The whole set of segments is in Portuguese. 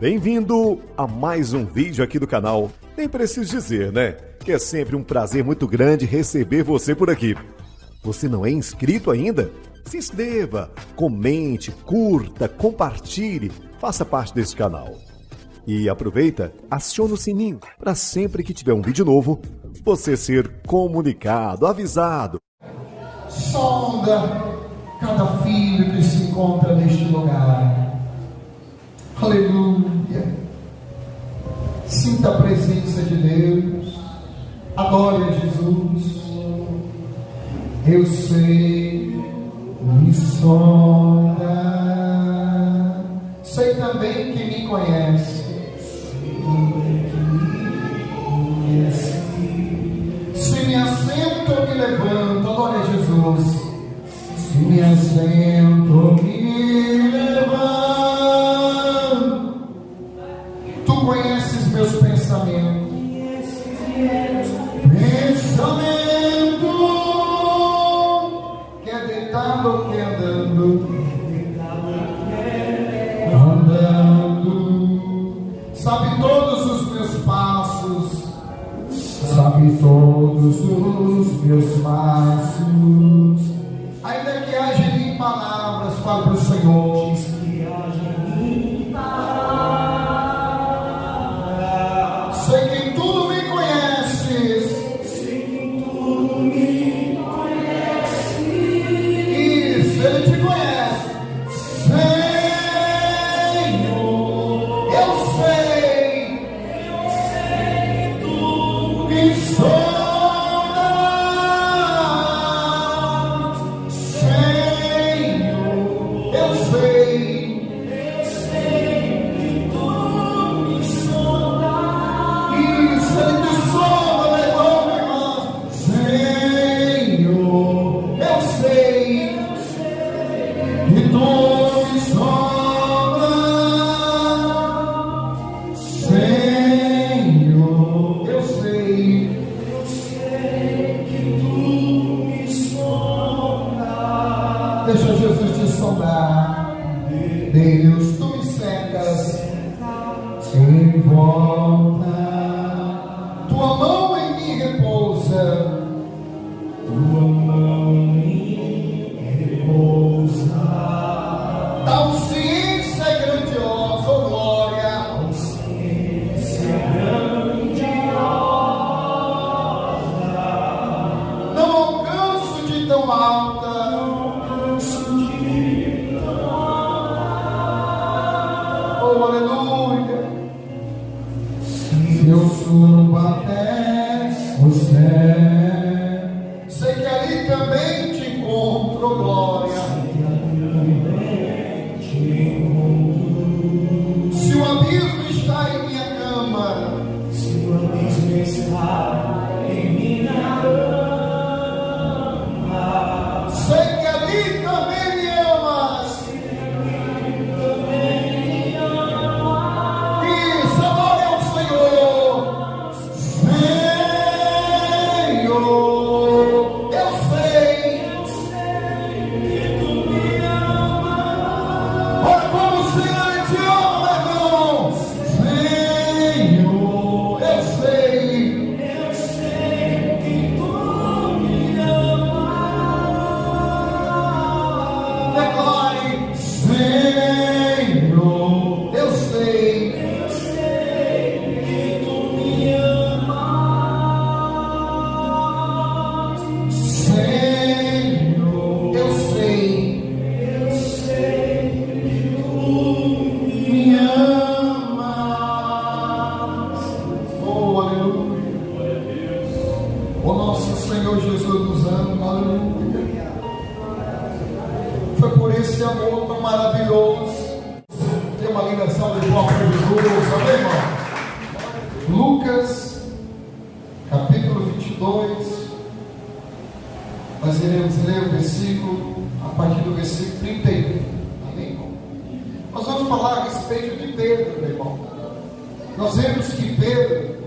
Bem-vindo a mais um vídeo aqui do canal. Nem preciso dizer, né? Que é sempre um prazer muito grande receber você por aqui. Você não é inscrito ainda? Se inscreva, comente, curta, compartilhe, faça parte desse canal. E aproveita, aciona o sininho para sempre que tiver um vídeo novo, você ser comunicado, avisado. Sonda cada filho que se encontra neste lugar. Aleluia. Sinta a presença de Deus. Adore a Jesus. Eu sei, me sonda. Sei também que me conhece. Se me assento, eu me levanto. Adore a Jesus. Se me assento, eu me levanto. Tu conheces meus pensamentos. Pensamento. Quer deitado, quer andando. Andando. Sabe todos os meus passos. Sabe todos os meus passos. Ainda que haja em mim palavras, fala para o Senhor. Sei que tudo me conheces. Isso, Ele te conhece. Senhor, eu sei. Tu me sondas. Senhor, eu sei. Que tu me sondas. Isso, Ele te sonda, meu irmão. Senhor, eu sei. Que tu me sondas. Senhor, eu sei. Que tu me sondas. Deixa Jesus te sondar. Deus, tu me cercas em volta. Tua mão em mim repousa. Tua mão em mim repousa. Tal ciência é grandiosa, oh glória. Tal ciência é grandiosa. Não alcanço de tão alta. Oh, aleluia. Se eu subo até o céu, sei que ali também te encontro, oh glória. Se o abismo está em minha cama, se o abismo está em minha cama, sei que ali também me amas. Isso, adore ao Senhor. Senhor, eu sei que tu me amas. Olha como o Senhor te ama, meu irmão. Senhor, eu sei que tu me amas. Declare, Senhor, eu sei que tu me amas. Senhor, eu sei que tu me amas. Oh, aleluia. O nosso Senhor Jesus nos ama, aleluia. Foi por esse amor tão maravilhoso. Tem uma ligação de palmas para Jesus, amém, irmão? Lucas, capítulo 22. Nós iremos ler o versículo, a partir do versículo 31. Amém, irmão? Nós vamos falar a respeito de Pedro, meu irmão. Nós vemos que Pedro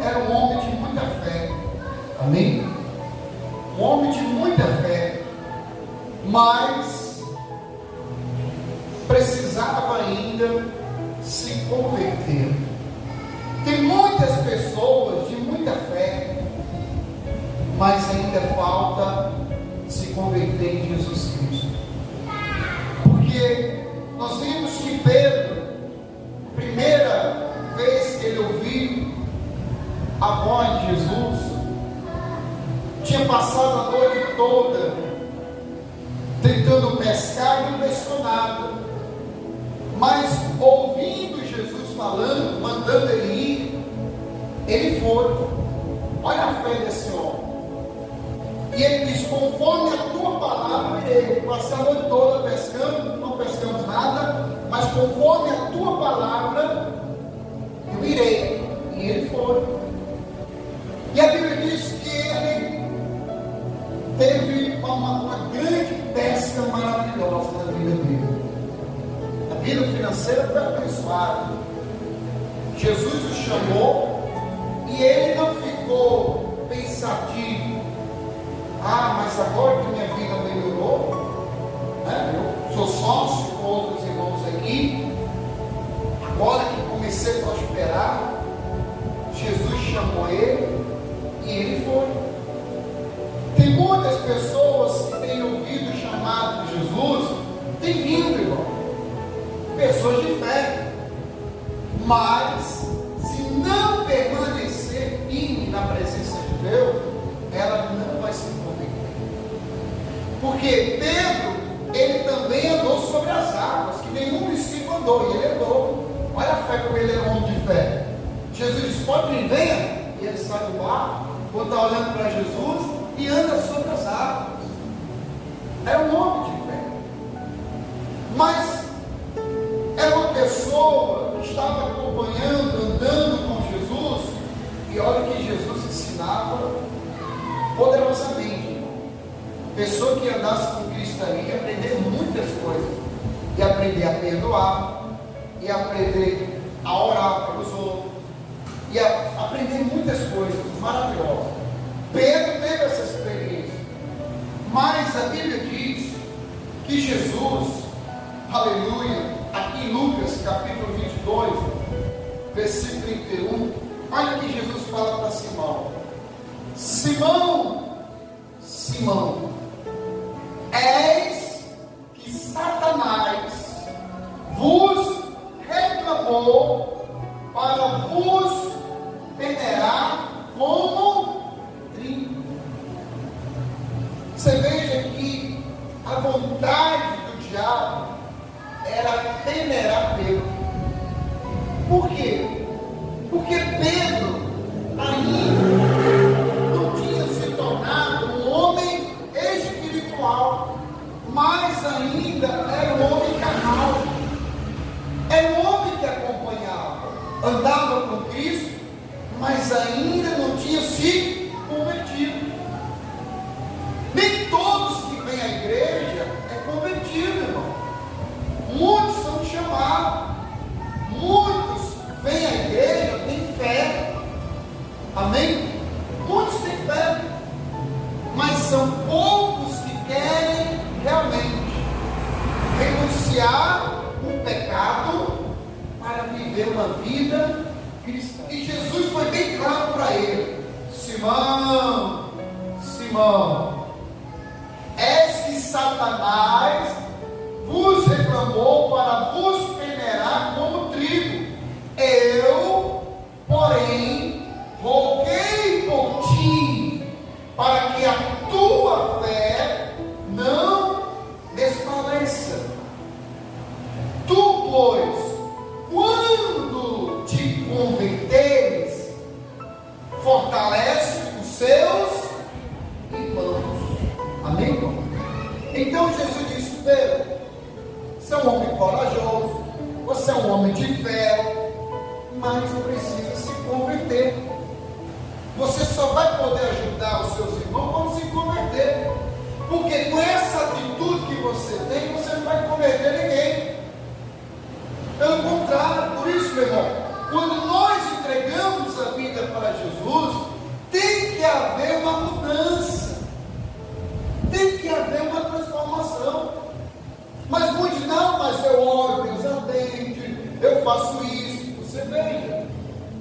era um homem de muita fé. Amém? Um homem de muita fé. Mas precisava ainda ainda se converteram. Tem muitas pessoas de muita fé, mas ainda falta se converter em Jesus Cristo. Porque nós vimos que Pedro, primeira vez que ele ouviu a voz de Jesus, tinha passado a noite toda tentando pescar e não pescou nada, mas ouvindo Jesus falando, mandando ele ir, ele foi. Olha a fé desse homem. E ele diz: conforme a tua palavra irei. Passei a noite toda pescando, não pescamos nada, mas conforme a tua palavra eu irei. E ele foi. E a Bíblia diz que ele teve uma grande pesca maravilhosa na vida dele. A vida financeira foi abençoada. Jesus o chamou e ele não ficou pensativo. Mas agora que minha vida melhorou, né? Eu sou sócio com outros irmãos aqui, agora que comecei a prosperar, Jesus chamou ele e ele foi. Tem muitas pessoas que têm ouvido o chamado de Jesus, têm vindo, irmão, pessoas de fé, mas se não permanecer firme na presença de Deus, ela não vai se converter. Porque Pedro, ele também andou sobre as águas, que nenhum discípulo andou, e ele andou. Olha a fé, como ele é um homem de fé. Jesus disse: pode vir, venha. E ele sai do barco, quando está olhando para Jesus, e anda sobre as águas. É um homem de fé. Mas é uma pessoa que estava acompanhando, andando com Jesus, e olha que Jesus ensinava poderosamente. Pessoa que andasse com Cristo ali ia aprender muitas coisas, ia aprender a perdoar, ia aprender a orar pelos outros, ia aprender muitas coisas maravilhosas. Pedro teve essa experiência, mas a Bíblia diz que Jesus, aleluia, aqui em Lucas capítulo 22, versículo 31, olha que Jesus fala para Simão: Simão, Simão, eis que Satanás vos reclamou para vos peneirar como trigo. Você veja que a vontade do diabo era peneirar Pedro. Por quê? Porque Pedro ainda não tinha se tornado um homem espiritual, mas ainda era um homem carnal, era um homem que acompanhava, andava com Cristo, mas ainda não tinha se convertido. Nem todos que vêm à igreja é convertido, irmão. Muitos são chamados, muitos vêm à igreja, têm fé, amém? Muitos têm fé, mas são poucos que querem realmente renunciar o pecado para viver uma vida cristã. E Jesus foi bem claro para ele: Simão, Simão, és que Satanás vos reclamou para vos peneirar como trigo. Eu, porém, roguei por ti, para que a tua fé não desfaleça. Tu, pois, quando te converteres, fortalece os seus irmãos. Amém, irmão? Então Jesus disse: Pedro, você é um homem corajoso, você é um homem de fé, mas precisa se converter. Você só vai poder ajudar os seus irmãos quando se converter, porque com essa atitude que você tem, você não vai converter ninguém. Pelo contrário, por isso, meu irmão, quando nós entregamos a vida para Jesus, tem que haver uma mudança, tem que haver uma transformação. Mas muitos não, mas eu oro, Deus atende, faço isso, você veja.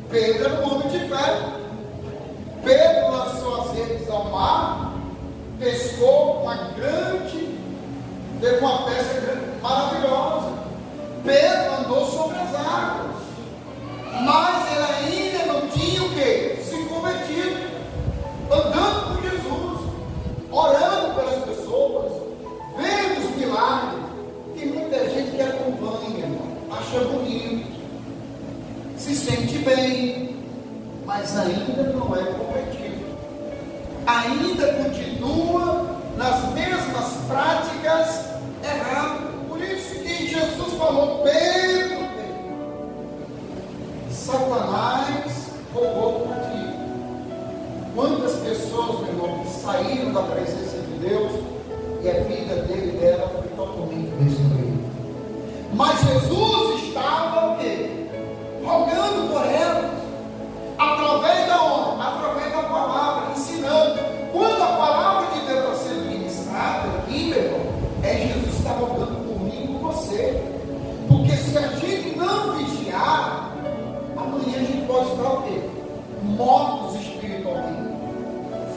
Pedro era um homem de fé. Pedro lançou as redes ao mar, pescou teve uma pesca maravilhosa. Pedro andou sobre as águas, mas ele ainda não tinha o quê? Se convertido, andando com Jesus, orando pelas pessoas, vendo os milagres. Tem muita gente que acompanha, acha bonito, se sente bem, mas ainda não é convertido, ainda continua nas mesmas práticas erradas. Por isso que Jesus falou: Pedro, Satanás roubou por ti. Quantas pessoas, meu irmão, que saíram da presença de Deus e a vida dele e dela foi totalmente destruída. Mas Jesus estava o quê? Rogando por elas, através da onde? Através da palavra, ensinando. Quando a palavra de Deus está sendo ministrada aqui, meu irmão, Jesus está rogando por mim e por você. Porque se a gente não vigiar, amanhã a gente pode estar o quê? Mortos espiritualmente,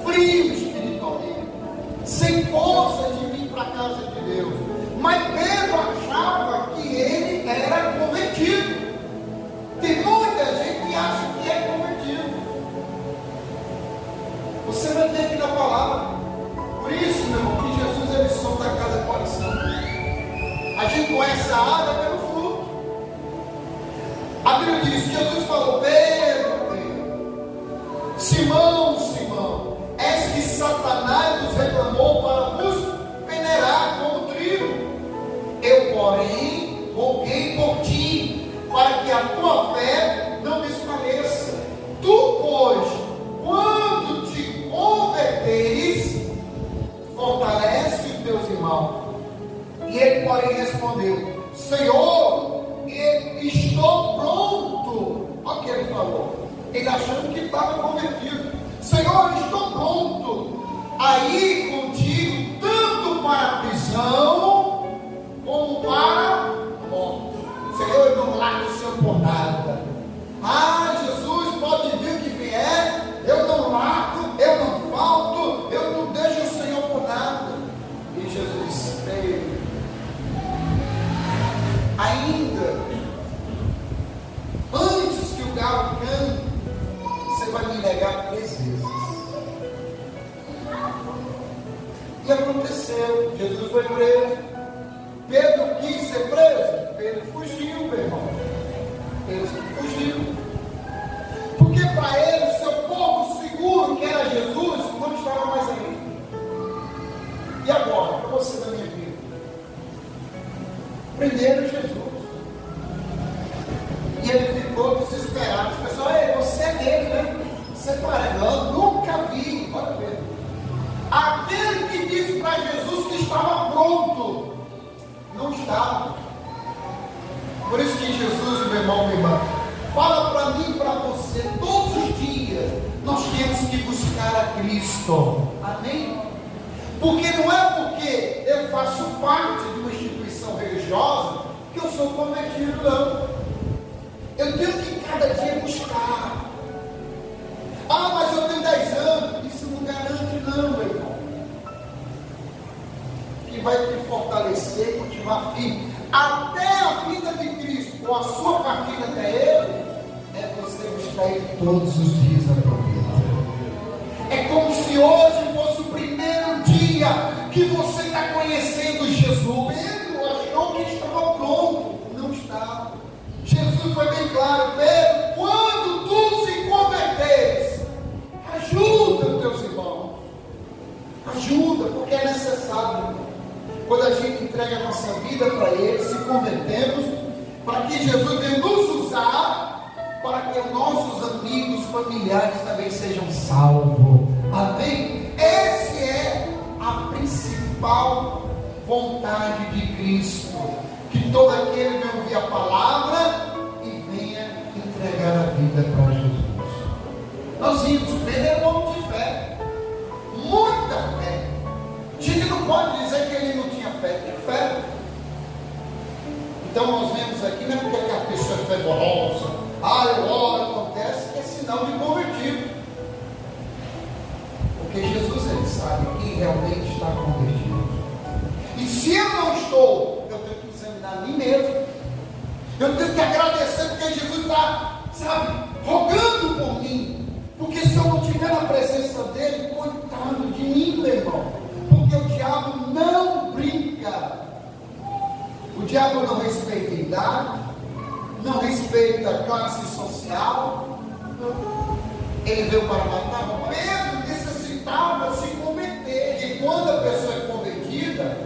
frios espiritualmente, sem força de vir para a casa de Deus. Mas Pedro achava que ele era convertido. Tem muita gente que acha que é convertido. Você vai ver aqui na palavra. Por isso, meu irmão, que Jesus ele solta cada coração. A gente conhece a água pelo fruto. A Bíblia diz que Jesus falou: Pedro, Simão, Simão, és que Satanás nos reclamou para nos peneirar como trigo. Eu, porém, roguei por ti, para que a tua fé não desfaleça. Tu, pois, quando te converteres, fortalece os teus irmãos. E ele, porém, respondeu: Senhor, estou pronto. Olha o que ele falou. Ele achando que estava convertido. Senhor, estou pronto a ir contigo, tanto para a prisão como para a morte. Senhor, eu não largo o Senhor por nada. Jesus, pode vir o que vier, eu não largo, eu não falto, eu não deixo o Senhor por nada. E Jesus veio. Ainda antes que o galo cante, você vai me negar 3 vezes. E aconteceu, Jesus foi preso. Pedro quis ser preso, Pedro fugiu, meu irmão. Pedro fugiu. Porque para ele, o seu povo seguro, que era Jesus, não estava mais ali. E agora, para você da minha vida? Prenderam Jesus. E ele ficou desesperado. O pessoal: você é dele, né? Você parece? Eu nunca vi. Olha ver. Aquele que disse para Jesus que estava pronto, não estava. Por isso que Jesus, meu irmão, minha irmã, fala para mim e para você, todos os dias, nós temos que buscar a Cristo. Amém? Porque não é porque eu faço parte de uma instituição religiosa que eu sou convertido, não. Eu tenho que cada dia buscar. Mas eu tenho 10 anos. Isso não garante, não, meu irmão. Que vai te fortalecer, continuar firme até a vida de Cristo, ou a sua partida até Ele, é você buscar Ele todos os dias da tua vida. É como se hoje fosse o primeiro dia que você está conhecendo Jesus. Pedro achou que estava pronto, não estava. Jesus foi bem claro: Pedro, quando tu se converteres, ajuda os teus irmãos. Ajuda, porque é necessário. Quando a gente entrega a nossa vida para Ele, se convertemos, para que Jesus venha nos usar, para que os nossos amigos, familiares também sejam salvos. Amém? Essa é a principal vontade de Cristo. Que todo aquele venha ouvir a palavra e venha entregar a vida para Jesus. Nós vimos, Pedro é um homem de fé, muita fé. A gente não pode dizer que ele não tinha fé, tinha fé. Então nós vemos aqui, não é porque a pessoa é fervorosa. Eu oro, acontece, que é sinal de convertido. Porque Jesus, ele sabe quem realmente está convertido. E se eu não estou, eu tenho que examinar a mim mesmo. Eu tenho que agradecer porque Jesus está, rogando por mim. Porque se eu não estiver na presença dele, coitado de mim, meu irmão. Porque o diabo não brinca. O diabo não respeita idade, não respeita classe social. Ele veio para matar. Pedro necessitava se converter. E quando a pessoa é convertida,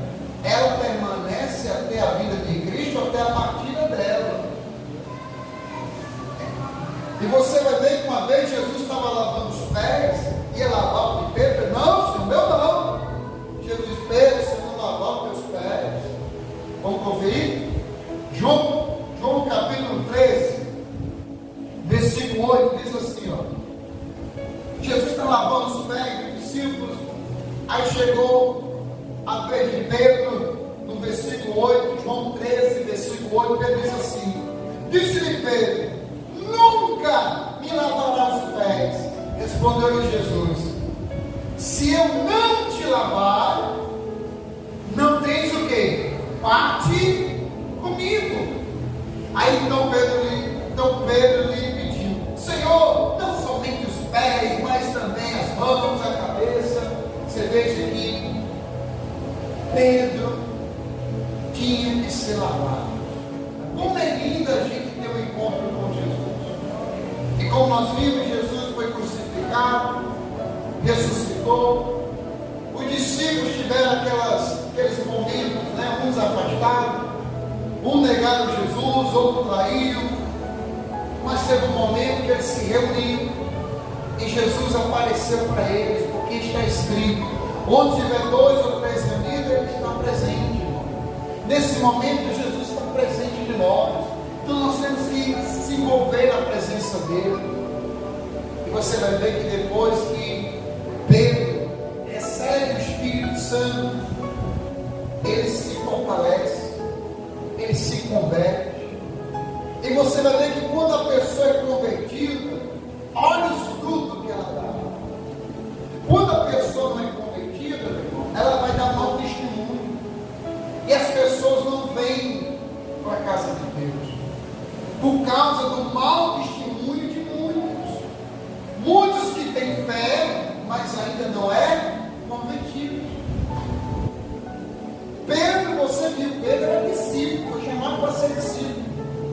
ela permanece até a vinda de Cristo, até a partida dela. E você vai ver que uma vez Jesus estava lavando os pés, ia lavar o de Pedro. Não, Senhor, meu não. Jesus disse: Pedro, você não lavar os meus pés. Vamos conferir? João capítulo 13, versículo 8, diz assim, Jesus está lavando os pés dos discípulos. Aí chegou a vez de Pedro, no versículo 8, João 13, versículo 8, Pedro diz assim: disse-lhe Pedro: nunca me lavarás os pés. Respondeu-lhe Jesus: se eu não te lavar, não tens o quê? Parte comigo. Aí então Pedro lhe pediu: Senhor, não somente os pés, mas também as mãos, a cabeça. Você veja que Pedro tinha que ser lavado. Como é lindo a gente ter um encontro com Jesus. E como nós vimos, Jesus foi crucificado, ressuscitou. Os discípulos tiveram aqueles momentos, uns afastados, um negaram Jesus, outro traiu, mas teve um momento que eles se reuniram e Jesus apareceu para eles, porque está escrito: onde tiver 2 ou 3 reunidos, ele está presente. Nesse momento Jesus está presente de nós, então nós temos que se envolver na presença dele. E você vai ver que depois que Pedro recebe o Espírito Santo, ele se fortalece, ele se converte. E você vai ver que quando a pessoa é convertida, olha os frutos que ela dá. Quando a pessoa não é convertida, ela vai dar mau testemunho. E as pessoas não vêm para a casa de Deus por causa do mau testemunho de muitos. Muitos que têm fé, mas ainda não é convertido. Pedro, você viu, Pedro era discípulo, foi chamado para ser discípulo,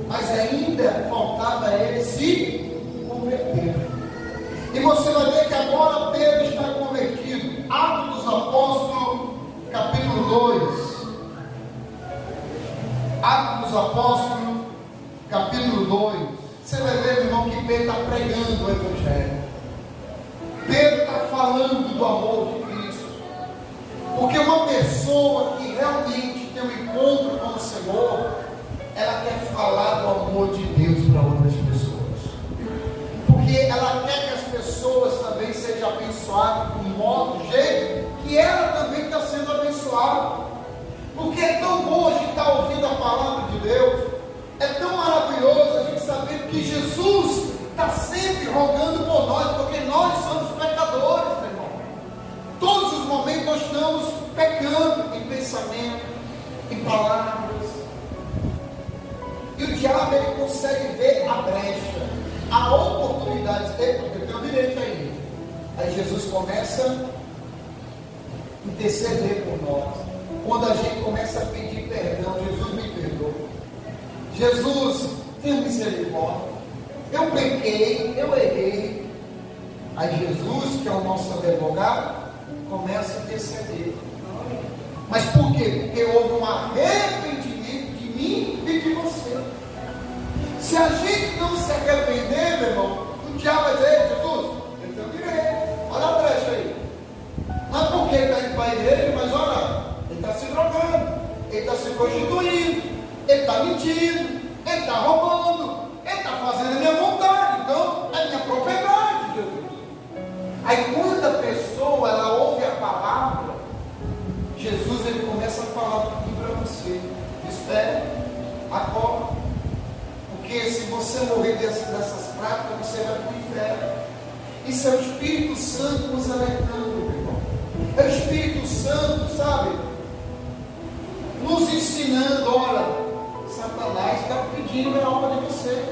mas ainda faltava a ele se converter. E você vai ver que agora Pedro está convertido. Atos dos Apóstolos, capítulo 2. Atos dos Apóstolos, capítulo 2. Você vai ver, meu irmão, que Pedro está pregando o Evangelho. Pedro está falando do amor de Cristo. Porque uma pessoa que realmente tem um encontro com o Senhor, ela quer falar do amor de Deus para outras pessoas. Porque ela quer que as pessoas também sejam abençoadas do modo, do jeito que ela também está sendo abençoada. Porque é tão bom a gente estar ouvindo a palavra de Deus. É tão maravilhoso a gente saber que Jesus está sempre rogando por nós, porque nós somos pecadores, meu irmão. Todos os momentos nós estamos pecando em pensamento, em palavras. E o diabo, ele consegue ver a brecha, a oportunidade dele, porque eu tenho direito a ele. Aí Jesus começa a interceder por nós. Quando a gente começa a pedir perdão, Jesus me perdoa. Jesus, tenha misericórdia. Eu pequei, eu errei. Aí Jesus, que é o nosso advogado, começa a interceder. Mas por quê? Porque houve um arrependimento de mim e de você. Se a gente não se arrepender, meu irmão, o diabo vai dizer: Jesus, eu tenho direito, olha a brecha aí. Não é porque ele está indo para a igreja, mas olha, ele está se drogando, ele está se prostituindo, ele está mentindo, ele está roubando, ele está fazendo a minha vontade, então é minha propriedade, Jesus. Aí quando a pessoa ela ouve a palavra, Jesus ele começa a falar tudo para você: espere, acorda. Porque se você morrer dessas práticas, você vai para o inferno. Isso é o Espírito Santo nos alertando, meu irmão. É o Espírito Santo, sabe, nos ensinando. Olha, Satanás está pedindo a alma de vocês.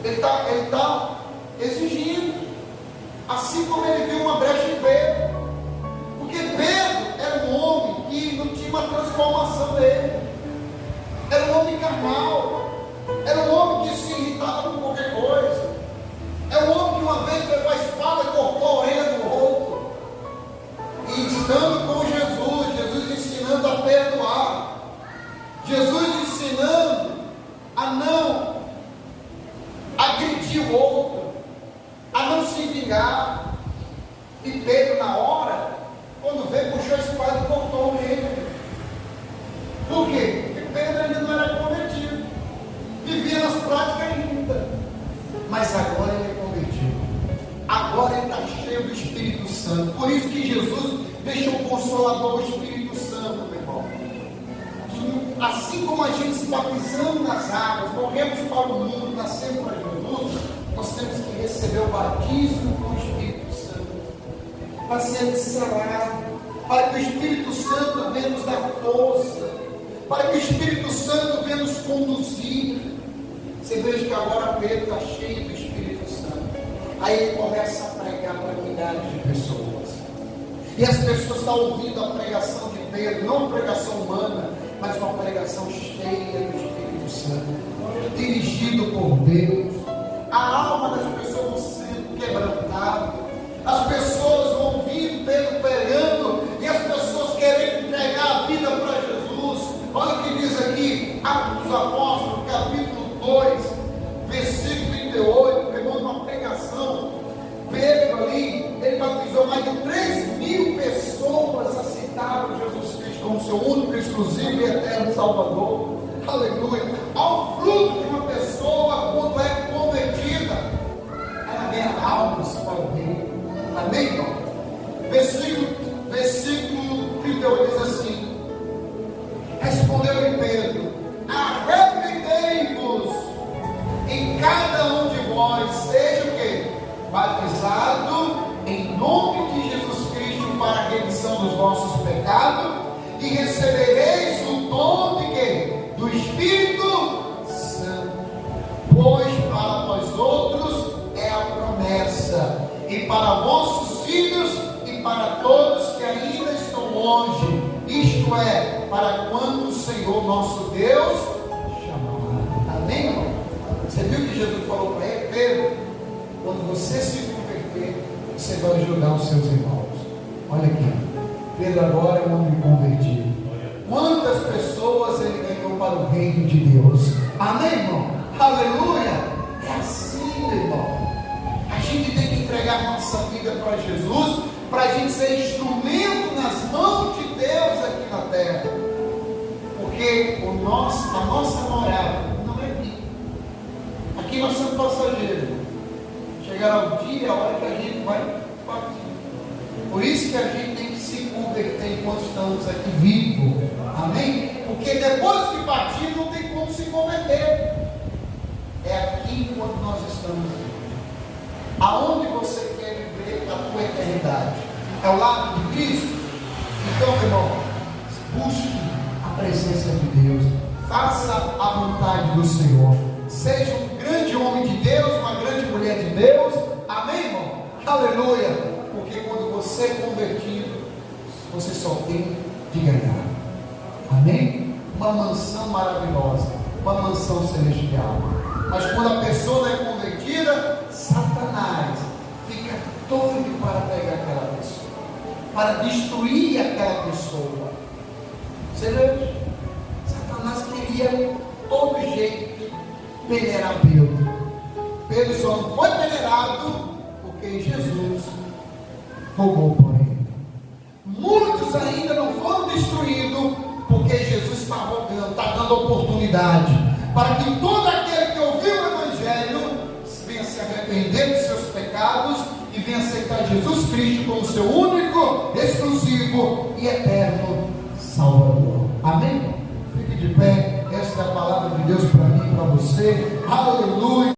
Ele está exigindo. Assim como ele viu uma brecha em Pedro. Porque Pedro era um homem que não tinha uma transformação nele. Era um homem carnal. Era um homem que se irritava com qualquer coisa. Era um homem que uma vez pegou a espada e cortou a orelha do outro. E estando com Jesus, Jesus ensinando a perdoar. Jesus ensinando a não agredir o outro, a não se vingar. E Pedro, na hora, quando veio, puxou a espada e cortou a orelha. Por quê? Porque Pedro ainda não era convertido, vivia nas práticas ainda, mas agora ele é convertido. Agora ele está cheio do Espírito Santo. Por isso que Jesus deixou o Consolador, o Espírito Santo, meu irmão. Assim como a gente se batizando nas águas, morremos para o mundo, nascemos para Jesus, nós temos que receber o batismo com o Espírito Santo, para ser selado, para que o Espírito Santo venha nos dar força, para que o Espírito Santo venha nos conduzir. Você veja que agora Pedro está cheio do Espírito Santo. Aí ele começa a pregar para milhares de pessoas. E as pessoas estão ouvindo a pregação de Pedro, não uma pregação humana, mas uma pregação cheia do Espírito Santo, dirigido por Deus. A alma das pessoas vão sendo quebrantada. As pessoas vão ouvindo Pedro pregando, e as pessoas querendo entregar a vida para Jesus. Olha o que diz aqui, Atos dos Apóstolos, capítulo 2, versículo 38, pegou uma pregação. Pedro ali, ele batizou mais de 3.000 pessoas, aceitaram Jesus Cristo como seu único, exclusivo e eterno Salvador. Aleluia. Ao fruto de uma pessoa, quando é convertida, ela ganha almas para o reino. Amém, irmão? Versículo 38 diz assim: respondeu-lhe Pedro: arrependei-vos, em cada um de vós seja o quê? Batizado em nome de Jesus Cristo para a remissão dos vossos pecados, e recebereis o dom de quê? Do Espírito Santo. Pois para vós outros é a promessa, e para vossos filhos, e para todos que ainda estão longe, isto é, para quando o Senhor nosso Deus chamará. Amém, irmão? Você viu que Jesus falou para ele? Pedro, quando você se converter, você vai ajudar os seus irmãos. Olha aqui, Pedro agora é um homem convertido. Quantas pessoas ele ganhou para o reino de Deus? Amém, irmão? Aleluia! É assim, meu irmão. A gente tem que entregar nossa vida para Jesus, para a gente ser instrumento nas mãos de Deus aqui na terra. Porque a nossa morada não é aqui. Aqui nós somos passageiros. Chegará o dia, a hora que a gente vai partir. Por isso que a gente tem que se converter enquanto estamos aqui vivos. Amém? Porque depois que partir, não tem como se converter. É aqui enquanto nós estamos vivos. Aonde você quer viver a tua eternidade? É ao lado de Cristo? Então, meu irmão, busque a presença de Deus. Faça a vontade do Senhor. Seja um grande homem de Deus, uma grande mulher de Deus. Amém, irmão? Aleluia. Porque quando você é convertido, você só tem de ganhar. Amém? Uma mansão maravilhosa, uma mansão celestial. Mas quando a pessoa não é convertida, Satanás fica doido para pegar aquela pessoa, para destruir aquela pessoa. Você vê? Satanás queria de todo jeito peneirar Pedro. Pedro só não foi peneirado porque Jesus rogou por ele. Muitos ainda não foram destruídos porque Jesus está rogando, está dando oportunidade para que todo aquele que ouviu o Evangelho venha se arrepender dos seus pecados e venha aceitar Jesus Cristo como seu único, exclusivo e eterno Salvador. Amém? Fique de pé. Esta é a palavra de Deus para mim e para você. dizer aleluia.